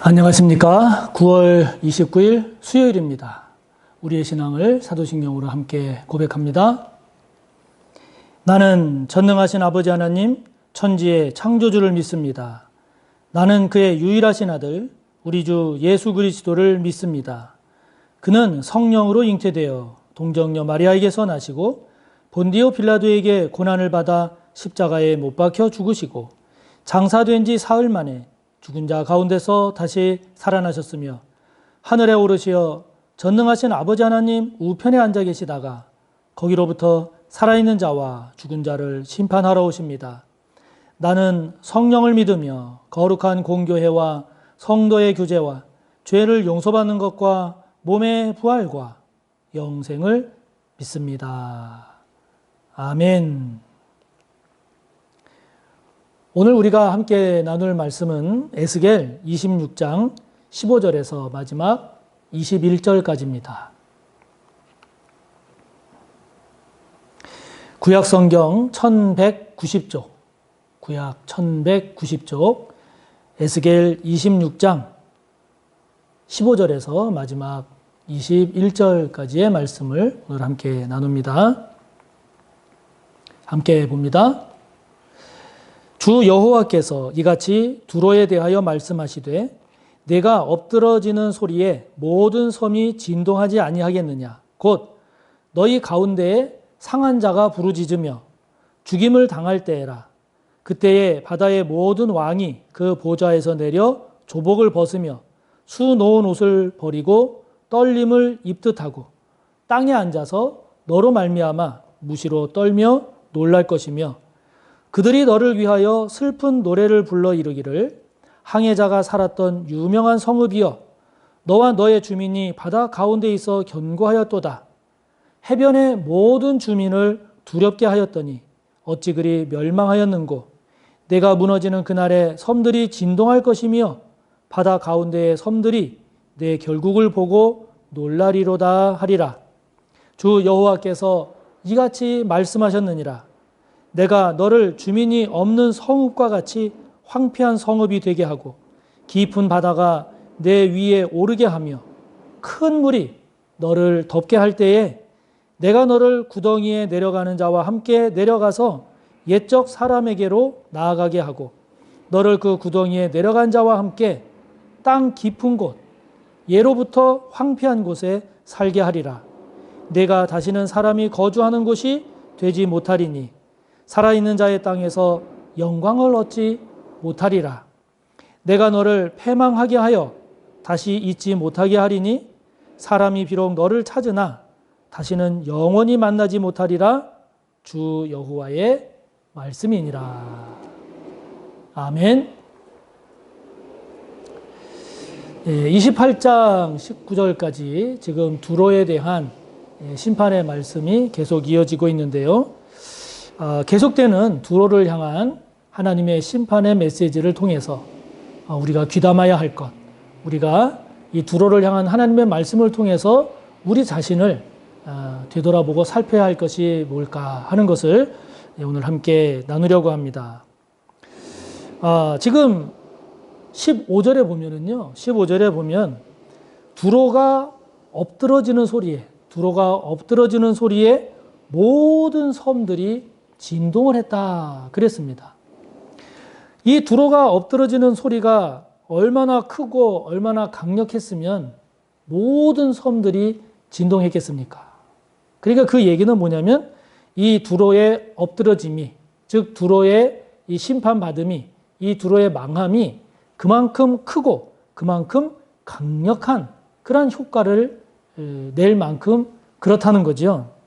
안녕하십니까. 9월 29일 수요일입니다. 우리의 신앙을 사도신경으로 함께 고백합니다. 나는 전능하신 아버지 하나님, 천지의 창조주를 믿습니다. 나는 그의 유일하신 아들, 우리 주 예수 그리스도를 믿습니다. 그는 성령으로 잉태되어 동정녀 마리아에게서 나시고 본디오 빌라도에게 고난을 받아 십자가에 못 박혀 죽으시고 장사된 지 사흘 만에 죽은 자 가운데서 다시 살아나셨으며 하늘에 오르시어 전능하신 아버지 하나님 우편에 앉아 계시다가 거기로부터 살아있는 자와 죽은 자를 심판하러 오십니다. 나는 성령을 믿으며 거룩한 공교회와 성도의 교제와 죄를 용서받는 것과 몸의 부활과 영생을 믿습니다. 아멘. 오늘 우리가 함께 나눌 말씀은 에스겔 26장 15절에서 마지막 21절까지입니다. 구약 성경 1190쪽, 구약 1190쪽, 에스겔 26장 15절에서 마지막 21절까지의 말씀을 오늘 함께 나눕니다. 함께 봅니다. 주 여호와께서 이같이 두로에 대하여 말씀하시되 내가 엎드러지는 소리에 모든 섬이 진동하지 아니하겠느냐. 곧 너희 가운데에 상한 자가 부르짖으며 죽임을 당할 때에라. 그때에 바다의 모든 왕이 그 보좌에서 내려 조복을 벗으며 수놓은 옷을 버리고 떨림을 입듯 하고 땅에 앉아서 너로 말미암아 무시로 떨며 놀랄 것이며 그들이 너를 위하여 슬픈 노래를 불러 이르기를 항해자가 살았던 유명한 성읍이여 너와 너의 주민이 바다 가운데 있어 견고하였도다. 해변의 모든 주민을 두렵게 하였더니 어찌 그리 멸망하였는고. 내가 무너지는 그날에 섬들이 진동할 것이며 바다 가운데의 섬들이 내 결국을 보고 놀라리로다 하리라. 주 여호와께서 이같이 말씀하셨느니라. 내가 너를 주민이 없는 성읍과 같이 황폐한 성읍이 되게 하고 깊은 바다가 내 위에 오르게 하며 큰 물이 너를 덮게 할 때에 내가 너를 구덩이에 내려가는 자와 함께 내려가서 옛적 사람에게로 나아가게 하고 너를 그 구덩이에 내려간 자와 함께 땅 깊은 곳 예로부터 황폐한 곳에 살게 하리라. 내가 다시는 사람이 거주하는 곳이 되지 못하리니 살아있는 자의 땅에서 영광을 얻지 못하리라. 내가 너를 패망하게 하여 다시 잊지 못하게 하리니 사람이 비록 너를 찾으나 다시는 영원히 만나지 못하리라. 주 여호와의 말씀이니라. 아멘. 28장 19절까지 지금 두로에 대한 심판의 말씀이 계속 이어지고 있는데요. 계속되는 두로를 향한 하나님의 심판의 메시지를 통해서 우리가 귀담아야 할 것, 우리가 이 두로를 향한 하나님의 말씀을 통해서 우리 자신을 되돌아보고 살펴야 할 것이 뭘까 하는 것을 오늘 함께 나누려고 합니다. 지금 15절에 보면은요, 15절에 보면 두로가 엎드러지는 소리에 모든 섬들이 진동을 했다 그랬습니다. 이 두로가 엎드러지는 소리가 얼마나 크고 얼마나 강력했으면 모든 섬들이 진동했겠습니까? 그러니까 그 얘기는 뭐냐면 이 두로의 엎드러짐이, 즉 두로의 이 심판받음이, 이 두로의 망함이 그만큼 크고 그만큼 강력한 그런 효과를 낼 만큼 그렇다는 거죠.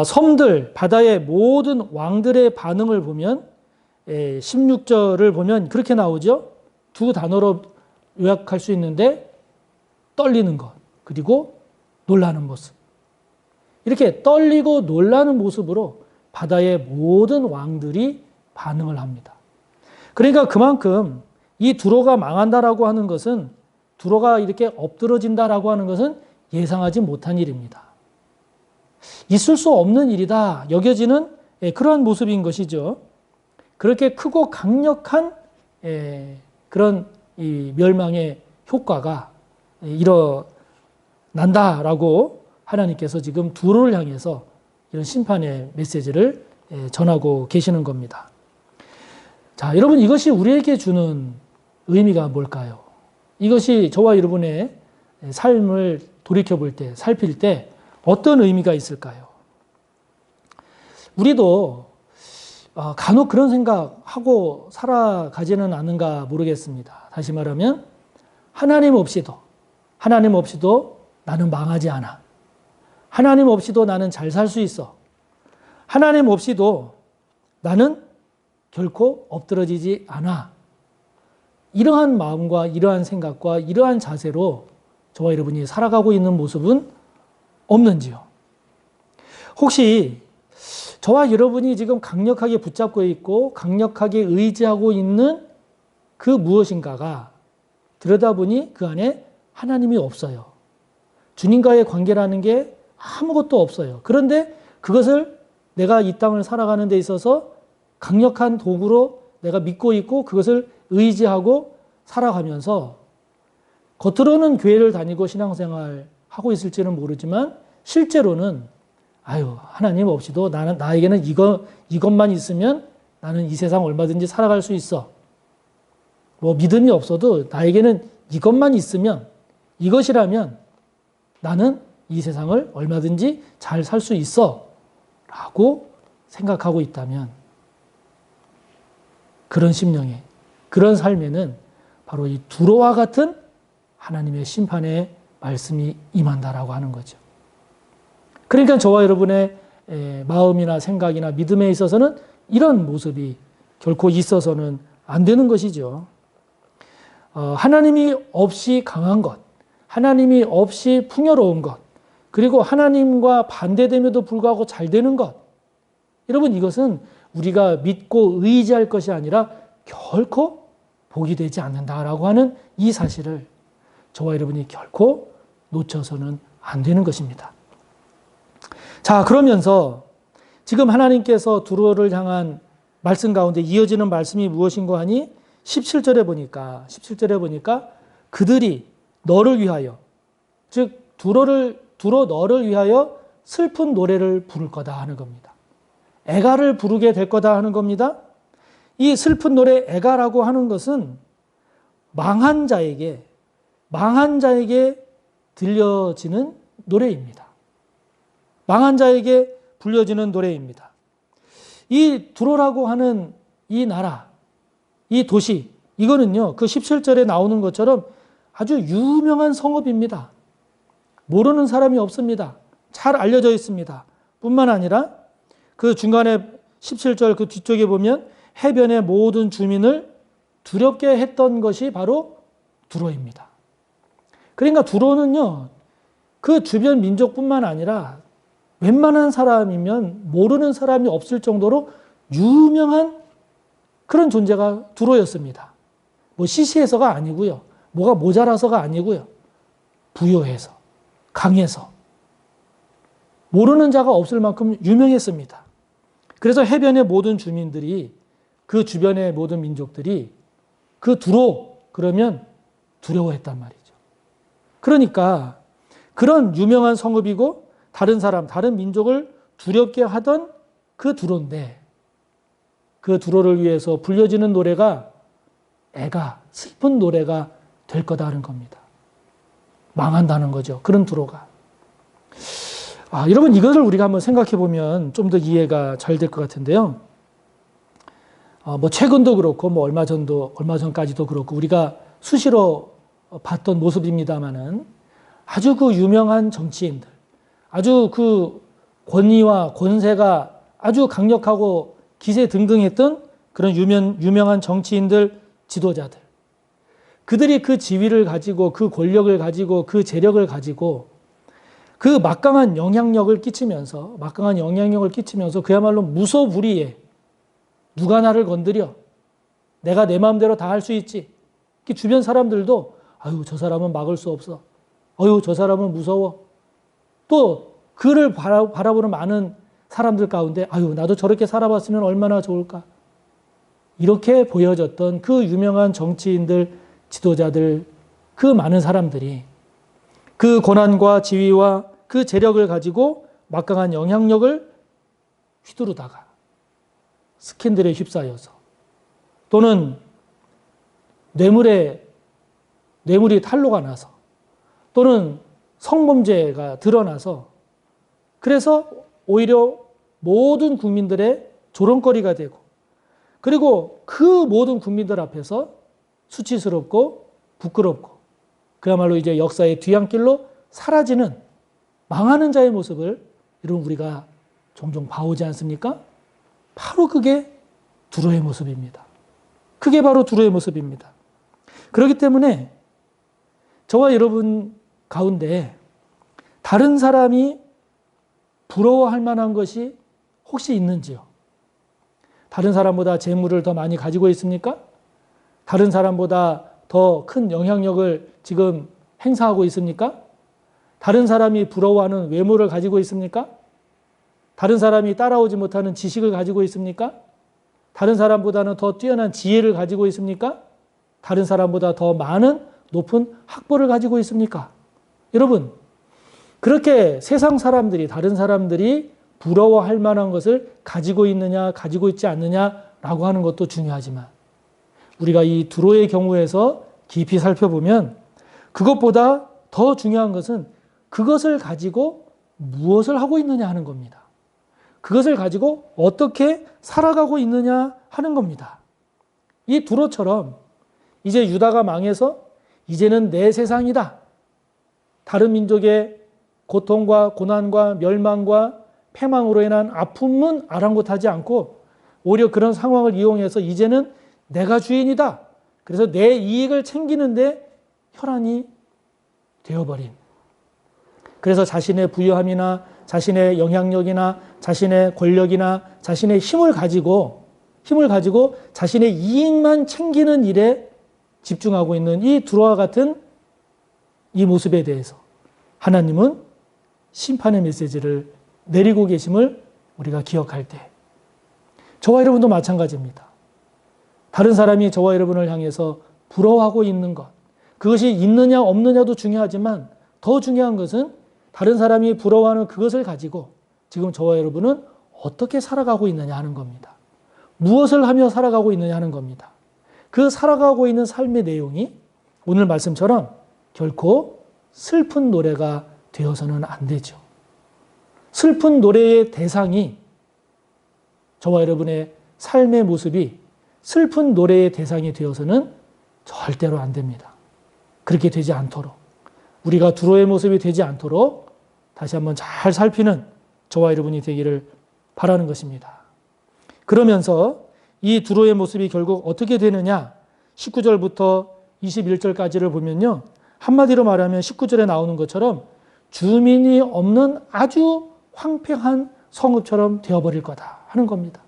섬들, 바다의 모든 왕들의 반응을 보면 16절을 보면 그렇게 나오죠. 두 단어로 요약할 수 있는데 떨리는 것, 그리고 놀라는 모습. 이렇게 떨리고 놀라는 모습으로 바다의 모든 왕들이 반응을 합니다. 그러니까 그만큼 이 두로가 망한다라고 하는 것은, 두로가 이렇게 엎드러진다라고 하는 것은 예상하지 못한 일입니다. 있을 수 없는 일이다 여겨지는 그러한 모습인 것이죠. 그렇게 크고 강력한 그런 이 멸망의 효과가 일어난다라고 하나님께서 지금 두로를 향해서 이런 심판의 메시지를 전하고 계시는 겁니다. 자, 여러분 이것이 우리에게 주는 의미가 뭘까요? 이것이 저와 여러분의 삶을 돌이켜볼 때, 살필 때 어떤 의미가 있을까요? 우리도 간혹 그런 생각하고 살아가지는 않는가 모르겠습니다. 다시 말하면 하나님 없이도 나는 망하지 않아. 하나님 없이도 나는 잘 살 수 있어. 하나님 없이도 나는 결코 엎드러지지 않아. 이러한 마음과 이러한 생각과 이러한 자세로 저와 여러분이 살아가고 있는 모습은 없는지요? 혹시 저와 여러분이 지금 강력하게 붙잡고 있고 강력하게 의지하고 있는 그 무엇인가가 들여다보니 그 안에 하나님이 없어요. 주님과의 관계라는 게 아무것도 없어요. 그런데 그것을 내가 이 땅을 살아가는 데 있어서 강력한 도구로 내가 믿고 있고 그것을 의지하고 살아가면서 겉으로는 교회를 다니고 신앙생활 하고 있을지는 모르지만 실제로는 하나님 없이도 나에게는 이것만 있으면 나는 이 세상 얼마든지 살아갈 수 있어. 뭐 믿음이 없어도 나에게는 이것만 있으면 이것이라면 나는 이 세상을 얼마든지 잘 살 수 있어 라고 생각하고 있다면 그런 심령에 그런 삶에는 바로 이 두로와 같은 하나님의 심판의 말씀이 임한다라고 하는 거죠. 그러니까 저와 여러분의 마음이나 생각이나 믿음에 있어서는 이런 모습이 결코 있어서는 안 되는 것이죠. 하나님이 없이 강한 것, 하나님이 없이 풍요로운 것, 그리고 하나님과 반대됨에도 불구하고 잘 되는 것. 여러분 이것은 우리가 믿고 의지할 것이 아니라 결코 복이 되지 않는다라고 하는 이 사실을 저와 여러분이 결코 놓쳐서는 안 되는 것입니다. 자, 그러면서 지금 하나님께서 두로를 향한 말씀 가운데 이어지는 말씀이 무엇인가 하니 17절에 보니까 그들이 너를 위하여, 즉 두로 너를 위하여 슬픈 노래를 부를 거다 하는 겁니다. 애가를 부르게 될 거다 하는 겁니다. 이 슬픈 노래 애가라고 하는 것은 망한 자에게 들려지는 노래입니다. 망한 자에게 불려지는 노래입니다. 이 두로라고 하는 이 나라, 이 도시, 이거는요, 그 17절에 나오는 것처럼 아주 유명한 성읍입니다. 모르는 사람이 없습니다. 잘 알려져 있습니다. 뿐만 아니라 그 중간에 17절 그 뒤쪽에 보면 해변의 모든 주민을 두렵게 했던 것이 바로 두로입니다. 그러니까 두로는요, 그 주변 민족뿐만 아니라 웬만한 사람이면 모르는 사람이 없을 정도로 유명한 그런 존재가 두로였습니다. 뭐 시시해서가 아니고요. 뭐가 모자라서가 아니고요. 부유해서, 강해서. 모르는 자가 없을 만큼 유명했습니다. 그래서 해변의 모든 주민들이, 그 주변의 모든 민족들이 그 두로 그러면 두려워했단 말이죠. 그러니까 그런 유명한 성읍이고 다른 사람, 다른 민족을 두렵게 하던 그 두로인데 그 두로를 위해서 불려지는 노래가 애가, 슬픈 노래가 될 거다 하는 겁니다. 망한다는 거죠. 그런 두로가. 여러분 이것을 우리가 한번 생각해 보면 좀 더 이해가 잘 될 것 같은데요. 뭐 최근도 그렇고 뭐 얼마 전까지도 그렇고 우리가 수시로 봤던 모습입니다만은 아주 그 유명한 정치인들, 아주 그 권위와 권세가 아주 강력하고 기세등등했던 그런 유명한 정치인들, 지도자들. 그들이 그 지위를 가지고 그 권력을 가지고 그 재력을 가지고 그 막강한 영향력을 끼치면서 그야말로 무소불위에 누가 나를 건드려? 내가 내 마음대로 다 할 수 있지. 주변 사람들도 저 사람은 막을 수 없어. 저 사람은 무서워. 또 그를 바라보는 많은 사람들 가운데 나도 저렇게 살아봤으면 얼마나 좋을까. 이렇게 보여졌던 그 유명한 정치인들, 지도자들, 그 많은 사람들이 그 고난과 지위와 그 재력을 가지고 막강한 영향력을 휘두르다가 스캔들에 휩싸여서 또는 뇌물이 탄로가 나서 또는 성범죄가 드러나서 그래서 오히려 모든 국민들의 조롱거리가 되고 그리고 그 모든 국민들 앞에서 수치스럽고 부끄럽고 그야말로 이제 역사의 뒤안길로 사라지는 망하는 자의 모습을 여러분 우리가 종종 봐오지 않습니까? 바로 그게 두로의 모습입니다. 그게 바로 두로의 모습입니다. 그렇기 때문에 저와 여러분 가운데 다른 사람이 부러워할 만한 것이 혹시 있는지요? 다른 사람보다 재물을 더 많이 가지고 있습니까? 다른 사람보다 더 큰 영향력을 지금 행사하고 있습니까? 다른 사람이 부러워하는 외모를 가지고 있습니까? 다른 사람이 따라오지 못하는 지식을 가지고 있습니까? 다른 사람보다는 더 뛰어난 지혜를 가지고 있습니까? 다른 사람보다 더 많은 높은 학벌을 가지고 있습니까? 여러분, 그렇게 세상 사람들이, 다른 사람들이 부러워할 만한 것을 가지고 있느냐, 가지고 있지 않느냐라고 하는 것도 중요하지만 우리가 이 두로의 경우에서 깊이 살펴보면 그것보다 더 중요한 것은 그것을 가지고 무엇을 하고 있느냐 하는 겁니다. 그것을 가지고 어떻게 살아가고 있느냐 하는 겁니다. 이 두로처럼 이제 유다가 망해서 이제는 내 세상이다. 다른 민족의 고통과 고난과 멸망과 패망으로 인한 아픔은 아랑곳하지 않고 오히려 그런 상황을 이용해서 이제는 내가 주인이다. 그래서 내 이익을 챙기는데 혈안이 되어버린. 그래서 자신의 부유함이나 자신의 영향력이나 자신의 권력이나 자신의 힘을 가지고 자신의 이익만 챙기는 일에 집중하고 있는 이 두로와 같은 이 모습에 대해서 하나님은 심판의 메시지를 내리고 계심을 우리가 기억할 때 저와 여러분도 마찬가지입니다. 다른 사람이 저와 여러분을 향해서 부러워하고 있는 것, 그것이 있느냐 없느냐도 중요하지만 더 중요한 것은 다른 사람이 부러워하는 그것을 가지고 지금 저와 여러분은 어떻게 살아가고 있느냐 하는 겁니다. 무엇을 하며 살아가고 있느냐 하는 겁니다. 그 살아가고 있는 삶의 내용이 오늘 말씀처럼 결코 슬픈 노래가 되어서는 안 되죠. 슬픈 노래의 대상이 저와 여러분의 삶의 모습이 슬픈 노래의 대상이 되어서는 절대로 안 됩니다. 그렇게 되지 않도록 우리가 두로의 모습이 되지 않도록 다시 한번 잘 살피는 저와 여러분이 되기를 바라는 것입니다. 그러면서 이 두로의 모습이 결국 어떻게 되느냐 19절부터 21절까지를 보면요. 한마디로 말하면 19절에 나오는 것처럼 주민이 없는 아주 황폐한 성읍처럼 되어버릴 거다 하는 겁니다.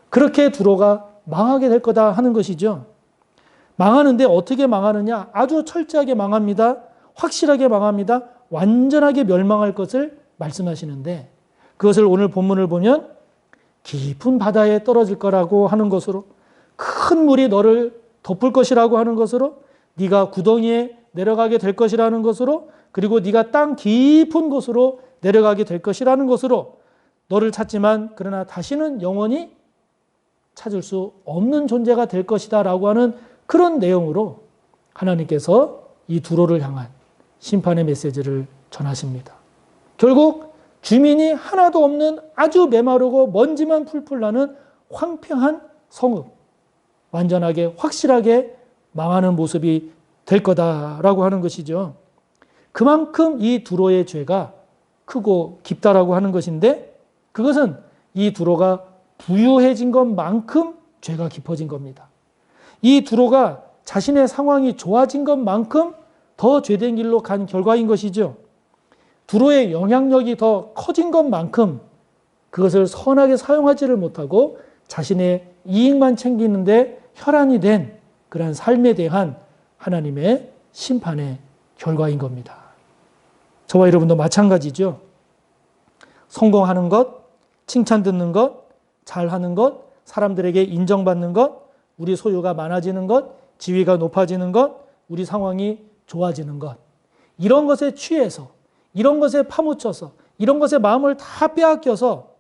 그렇게 두로가 망하게 될 거다 하는 것이죠. 망하는데 어떻게 망하느냐? 아주 철저하게 망합니다. 확실하게 망합니다. 완전하게 멸망할 것을 말씀하시는데 그것을 오늘 본문을 보면 깊은 바다에 떨어질 거라고 하는 것으로 큰 물이 너를 덮을 것이라고 하는 것으로 네가 구덩이에 내려가게 될 것이라는 것으로 그리고 네가 땅 깊은 곳으로 내려가게 될 것이라는 것으로 너를 찾지만 그러나 다시는 영원히 찾을 수 없는 존재가 될 것이다 라고 하는 그런 내용으로 하나님께서 이 두로를 향한 심판의 메시지를 전하십니다. 결국 주민이 하나도 없는 아주 메마르고 먼지만 풀풀 나는 황폐한 성읍, 완전하게 확실하게 망하는 모습이 될 거다라고 하는 것이죠. 그만큼 이 두로의 죄가 크고 깊다라고 하는 것인데 그것은 이 두로가 부유해진 것만큼 죄가 깊어진 겁니다. 이 두로가 자신의 상황이 좋아진 것만큼 더 죄된 길로 간 결과인 것이죠. 두로의 영향력이 더 커진 것만큼 그것을 선하게 사용하지를 못하고 자신의 이익만 챙기는데 혈안이 된 그러한 삶에 대한 하나님의 심판의 결과인 겁니다. 저와 여러분도 마찬가지죠. 성공하는 것, 칭찬 듣는 것, 잘하는 것, 사람들에게 인정받는 것, 우리 소유가 많아지는 것, 지위가 높아지는 것, 우리 상황이 좋아지는 것, 이런 것에 취해서, 이런 것에 파묻혀서, 이런 것에 마음을 다 빼앗겨서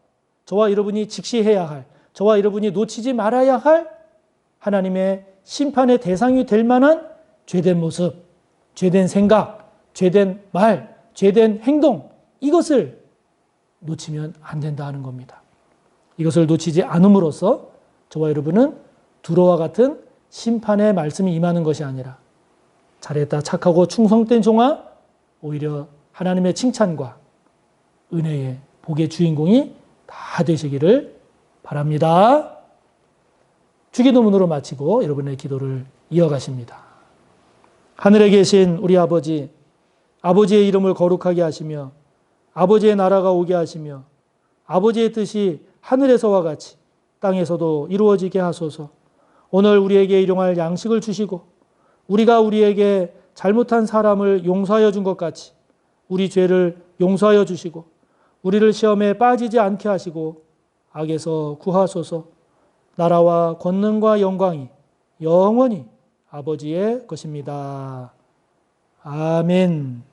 저와 여러분이 직시해야 할, 저와 여러분이 놓치지 말아야 할 하나님의 심판의 대상이 될 만한 죄된 모습, 죄된 생각, 죄된 말, 죄된 행동, 이것을 놓치면 안 된다 하는 겁니다. 이것을 놓치지 않음으로써 저와 여러분은 두로와 같은 심판의 말씀이 임하는 것이 아니라 잘했다, 착하고 충성된 종아, 오히려 하나님의 칭찬과 은혜의 복의 주인공이 다 되시기를 바랍니다. 주기도문으로 마치고 여러분의 기도를 이어가십니다. 하늘에 계신 우리 아버지, 아버지의 이름을 거룩하게 하시며 아버지의 나라가 오게 하시며 아버지의 뜻이 하늘에서와 같이 땅에서도 이루어지게 하소서. 오늘 우리에게 일용할 양식을 주시고 우리가 우리에게 잘못한 사람을 용서하여 준 것 같이 우리 죄를 용서하여 주시고 우리를 시험에 빠지지 않게 하시고 악에서 구하소서. 나라와 권능과 영광이 영원히 아버지의 것입니다. 아멘.